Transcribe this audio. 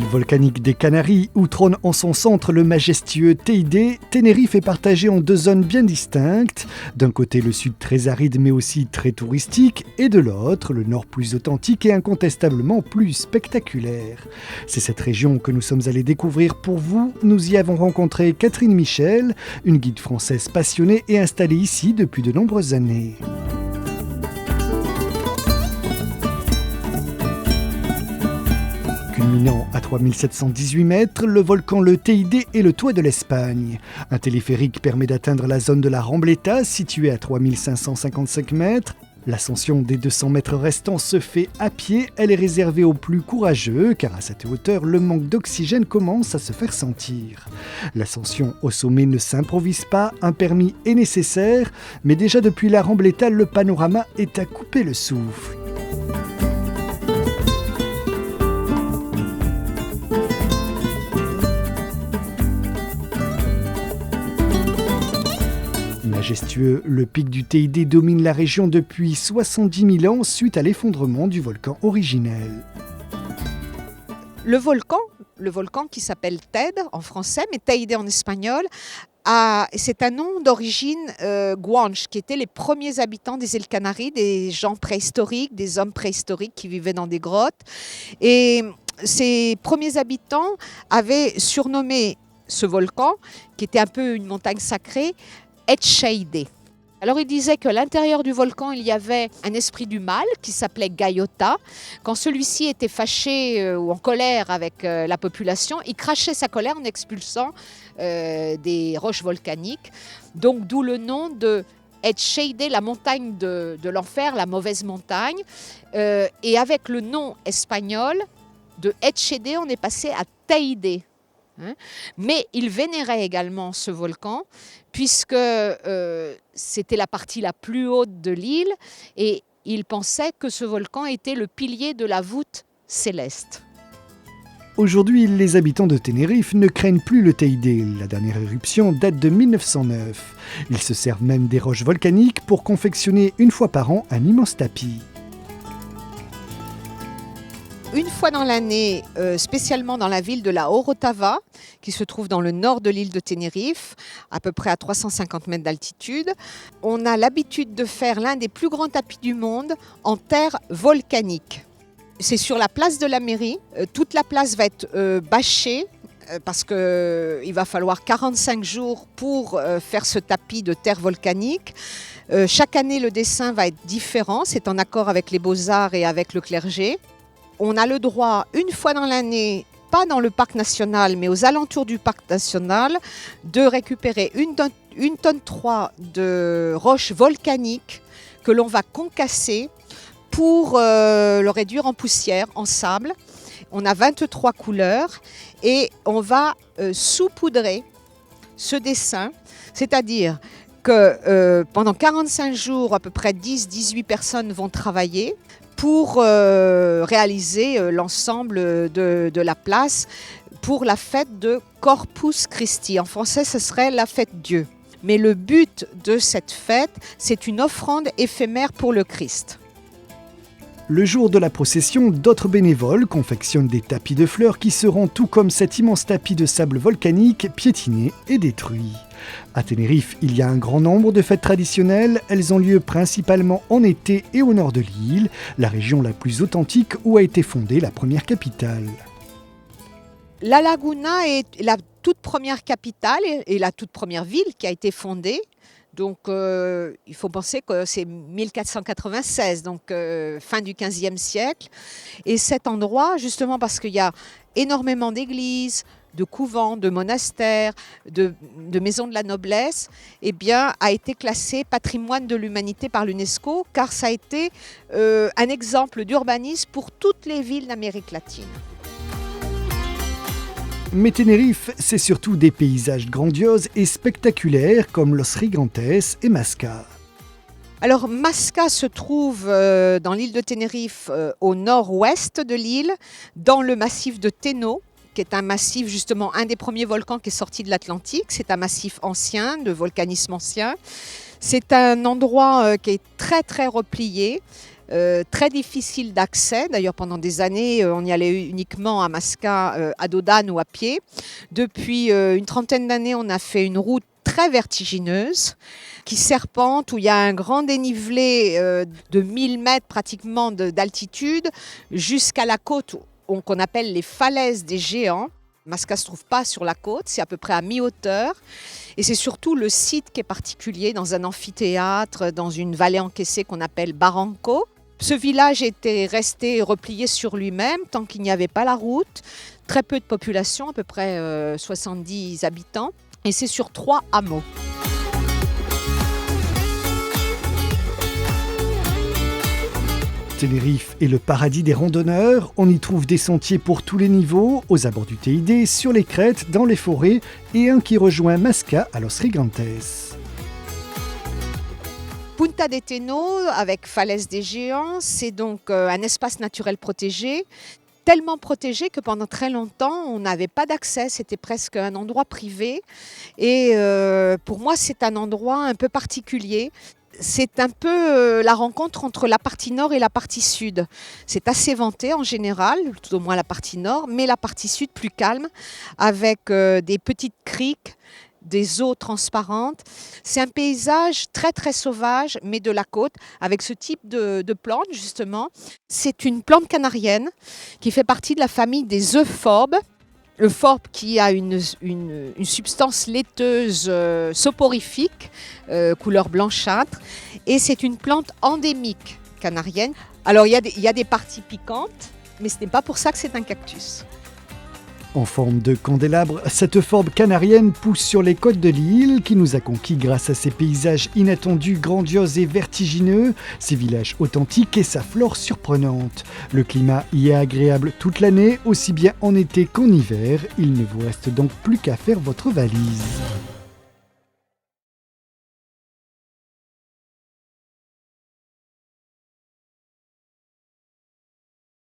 volcanique des Canaries, où trône en son centre le majestueux Teide, Tenerife est partagée en deux zones bien distinctes. D'un côté, le sud très aride mais aussi très touristique, et de l'autre, le nord plus authentique et incontestablement plus spectaculaire. C'est cette région que nous sommes allés découvrir pour vous. Nous y avons rencontré Catherine Michel, une guide française passionnée et installée ici depuis de nombreuses années. Culminant à 3718 mètres, le volcan Le Teide est le toit de l'Espagne. Un téléphérique permet d'atteindre la zone de la Rambleta, située à 3555 mètres. L'ascension des 200 mètres restants se fait à pied. Elle est réservée aux plus courageux, car à cette hauteur, le manque d'oxygène commence à se faire sentir. L'ascension au sommet ne s'improvise pas, un permis est nécessaire, mais déjà depuis la Rambleta, le panorama est à couper le souffle. Majestueux, le pic du Teide domine la région depuis 70 000 ans suite à l'effondrement du volcan originel. Le volcan qui s'appelle Teide en français, mais Teide en espagnol, c'est un nom d'origine guanche, qui étaient les premiers habitants des îles Canaries, des gens préhistoriques, des hommes préhistoriques qui vivaient dans des grottes. Et ces premiers habitants avaient surnommé ce volcan, qui était un peu une montagne sacrée, Etcheide. Alors il disait qu'à l'intérieur du volcan, il y avait un esprit du mal qui s'appelait Gayota. Quand celui-ci était fâché ou en colère avec la population, il crachait sa colère en expulsant des roches volcaniques. Donc d'où le nom de Etcheide, la montagne de l'enfer, la mauvaise montagne. Et avec le nom espagnol de Etcheide, on est passé à Teide. Mais il vénérait également ce volcan puisque c'était la partie la plus haute de l'île et il pensait que ce volcan était le pilier de la voûte céleste. Aujourd'hui, les habitants de Tenerife ne craignent plus le Teide. La dernière éruption date de 1909. Ils se servent même des roches volcaniques pour confectionner une fois par an un immense tapis. Une fois dans l'année, spécialement dans la ville de la Orotava, qui se trouve dans le nord de l'île de Tenerife, à peu près à 350 mètres d'altitude, on a l'habitude de faire l'un des plus grands tapis du monde en terre volcanique. C'est sur la place de la mairie. Toute la place va être bâchée parce qu'il va falloir 45 jours pour faire ce tapis de terre volcanique. Chaque année, le dessin va être différent. C'est en accord avec les beaux-arts et avec le clergé. On a le droit, une fois dans l'année, pas dans le parc national, mais aux alentours du parc national, de récupérer une tonne 3 de roches volcaniques que l'on va concasser pour le réduire en poussière, en sable. On a 23 couleurs et on va saupoudrer ce dessin, c'est-à-dire que pendant 45 jours, à peu près 10-18 personnes vont travailler pour réaliser l'ensemble de la place pour la fête de Corpus Christi. En français, ce serait la fête Dieu. Mais le but de cette fête, c'est une offrande éphémère pour le Christ. Le jour de la procession, d'autres bénévoles confectionnent des tapis de fleurs qui seront, tout comme cet immense tapis de sable volcanique, piétinés et détruits. À Tenerife, il y a un grand nombre de fêtes traditionnelles. Elles ont lieu principalement en été et au nord de l'île, la région la plus authentique où a été fondée la première capitale. La Laguna est la toute première capitale et la toute première ville qui a été fondée. Donc il faut penser que c'est 1496, donc fin du XVe siècle. Et cet endroit, justement parce qu'il y a énormément d'églises, de couvents, de monastères, de maisons de la noblesse, eh bien, a été classé patrimoine de l'humanité par l'UNESCO, car ça a été un exemple d'urbanisme pour toutes les villes d'Amérique latine. Mais Tenerife, c'est surtout des paysages grandioses et spectaculaires comme Los Gigantes et Masca. Alors Masca se trouve dans l'île de Tenerife au nord-ouest de l'île, dans le massif de Teno, qui est un massif justement, un des premiers volcans qui est sorti de l'Atlantique. C'est un massif ancien, de volcanisme ancien. C'est un endroit qui est très très replié. très difficile d'accès. D'ailleurs, pendant des années, on y allait uniquement à Masca, à dos d'âne ou à pied. Depuis une trentaine d'années, on a fait une route très vertigineuse qui serpente, où il y a un grand dénivelé de 1000 mètres pratiquement d'altitude jusqu'à la côte qu'on appelle les falaises des géants. Masca ne se trouve pas sur la côte, c'est à peu près à mi-hauteur. Et c'est surtout le site qui est particulier, dans un amphithéâtre, dans une vallée encaissée qu'on appelle Barranco. Ce village était resté replié sur lui-même tant qu'il n'y avait pas la route. Très peu de population, à peu près 70 habitants. Et c'est sur 3 hameaux. Tenerife est le paradis des randonneurs. On y trouve des sentiers pour tous les niveaux, aux abords du TID, sur les crêtes, dans les forêts, et un qui rejoint Masca à Los Gigantes. Punta de Teno, avec Falaise des Géants, c'est donc un espace naturel protégé, tellement protégé que pendant très longtemps, on n'avait pas d'accès, c'était presque un endroit privé. Et pour moi, c'est un endroit un peu particulier. C'est un peu la rencontre entre la partie nord et la partie sud. C'est assez venté en général, tout au moins la partie nord, mais la partie sud plus calme, avec des petites criques, des eaux transparentes. C'est un paysage très très sauvage, mais de la côte, avec ce type de plante justement. C'est une plante canarienne qui fait partie de la famille des euphorbes. Le phorbe qui a une substance laiteuse soporifique, couleur blanchâtre, et c'est une plante endémique canarienne. Alors il y a des parties piquantes, mais ce n'est pas pour ça que c'est un cactus. En forme de candélabre, cette phorbe canarienne pousse sur les côtes de l'île, qui nous a conquis grâce à ses paysages inattendus, grandioses et vertigineux, ses villages authentiques et sa flore surprenante. Le climat y est agréable toute l'année, aussi bien en été qu'en hiver. Il ne vous reste donc plus qu'à faire votre valise.